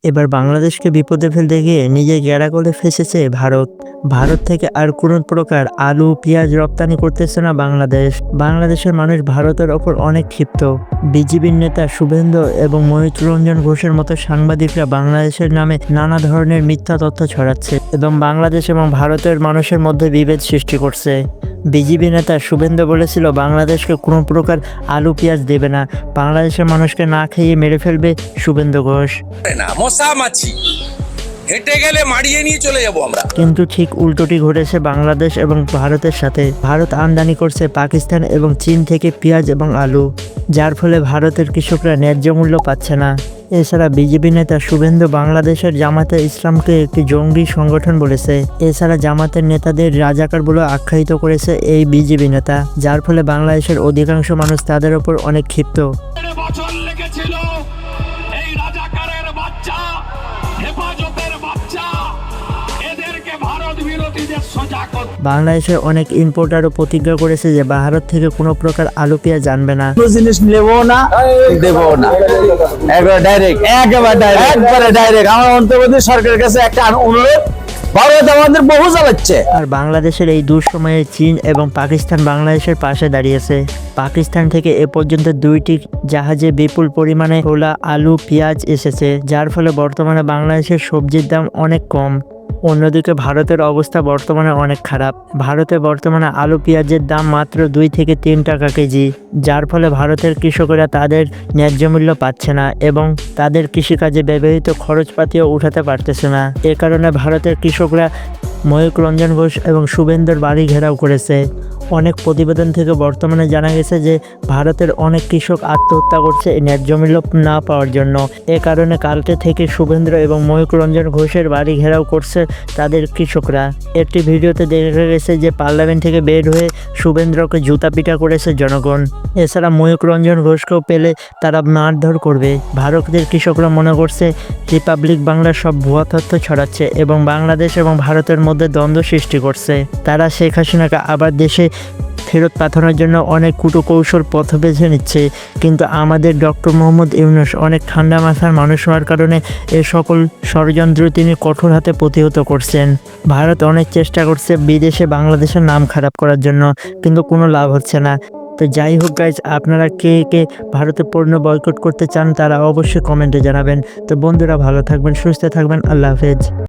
এবার বাংলাদেশকে বিপদে ফেলতে গিয়ে নিজে গ্যাড়াগলে ফেঁসেছে ভারত। ভারত থেকে আর কোনো প্রকার আলু পেঁয়াজ রপ্তানি করতেছে না বাংলাদেশ। বাংলাদেশের মানুষ ভারতের ওপর অনেক ক্ষিপ্ত। বিজিবির নেতা শুভেন্দু এবং মহিতরঞ্জন ঘোষের মতো সাংবাদিকরা বাংলাদেশের নামে নানা ধরনের মিথ্যা তথ্য ছড়াচ্ছে এবং বাংলাদেশ এবং ভারতের মানুষের মধ্যে বিভেদ সৃষ্টি করছে। বিজিবি নেতা শুভেন্দু বলেছিল বাংলাদেশকে কোনো প্রকার আলু পেঁয়াজ দেবে না, বাংলাদেশের মানুষকে না খেয়ে মেরে ফেলবে শুভেন্দু ঘোষ। মশা মাছি হেঁটে গেলে মারিয়ে নিয়ে চলে যাবো আমরা। কিন্তু ঠিক উল্টোটি ঘটেছে বাংলাদেশ এবং ভারতের সাথে। ভারত আমদানি করছে পাকিস্তান এবং চীন থেকে পেঁয়াজ এবং আলু, যার ফলে ভারতের কৃষকরা ন্যায্য মূল্য পাচ্ছে না। এছাড়া বিজেপি নেতা শুভেন্দু বাংলাদেশের জামাতে ইসলামকে একটি জঙ্গি সংগঠন বলেছে। এছাড়া জামাতের নেতাদের রাজাকার বলে আখ্যায়িত করেছে এই বিজেপি নেতা, যার ফলে বাংলাদেশের অধিকাংশ মানুষ তাদের ওপর অনেক ক্ষিপ্ত। বাংলাদেশের অনেক ইম্পোর্টারও প্রতিজ্ঞা করেছে যে ভারত থেকে কোনো প্রকার আলু পেঁয়াজ আনবে না। জিনিস নেবো না, দেবো না, একবারে ডাইরেক্ট। আমার অন্তর্বর্তী সরকারের কাছে একটা অনুরোধ, ভারত আমাদের বহু জ্বালাচ্ছে। আর বাংলাদেশের এই দুঃসময়ে চীন এবং পাকিস্তান বাংলাদেশের পাশে দাঁড়িয়েছে। পাকিস্তান থেকে এ পর্যন্ত 2টি জাহাজে বিপুল পরিমাণে খোলা আলু পেঁয়াজ এসেছে, যার ফলে বর্তমানে বাংলাদেশের সবজির দাম অনেক কম। অন্যদিকে ভারতের অবস্থা বর্তমানে অনেক খারাপ। ভারতে বর্তমানে আলু পেঁয়াজের দাম মাত্র 2 থেকে 3 টাকা কেজি, যার ফলে ভারতের কৃষকেরা তাদের ন্যায্য মূল্য পাচ্ছে না এবং তাদের কৃষিকাজে ব্যবহৃত খরচপাতিও উঠাতে পারতেছে না। এ কারণে ভারতের কৃষকরা মহিতরঞ্জন ঘোষ এবং শুভেন্দুর বাড়ি ঘেরাও করেছে। অনেক প্রতিবেদন থেকে বর্তমানে জানা গেছে যে ভারতের অনেক কৃষক আত্মহত্যা করছে এই ন্যায্য মূল্য না পাওয়ার জন্য। এ কারণে কালকে থেকে শুভেন্দু এবং মহিতরঞ্জন ঘোষের বাড়ি ঘেরাও করছে তাদের কৃষকরা। একটি ভিডিওতে দেখা গেছে যে পার্লামেন্ট থেকে বের হয়ে শুভেন্দুকে জুতা পিটা করেছে জনগণ। এছাড়া মহিতরঞ্জন ঘোষকেও পেলে তারা মারধর করবে। ভারতের কৃষকরা মনে করছে রিপাবলিক বাংলার সব ভুয়া তথ্য ছড়াচ্ছে এবং বাংলাদেশ এবং ভারতের মধ্যে দ্বন্দ্ব সৃষ্টি করছে। তারা শেখ হাসিনাকে আবার দেশে ফেরত পাঠানোর জন্য অনেক কৌশল পথ বেছে নিচ্ছে, কিন্তু আমাদের ডক্টর মোহাম্মদ ইউনূস অনেক ঠান্ডা মাথার মানুষ হওয়ার কারণে এ সকল ষড়যন্ত্র তিনি কঠোর হাতে প্রতিহত করছেন। ভারত অনেক চেষ্টা করছে বিদেশে বাংলাদেশের নাম খারাপ করার জন্য, কিন্তু কোনো লাভ হচ্ছে না। তো যাই হোক গাইজ, আপনারা কে কে ভারতের পণ্য বয়কট করতে চান তারা অবশ্যই কমেন্টে জানাবেন। তো বন্ধুরা, ভালো থাকবেন, সুস্থ থাকবেন, আল্লাহ হাফেজ।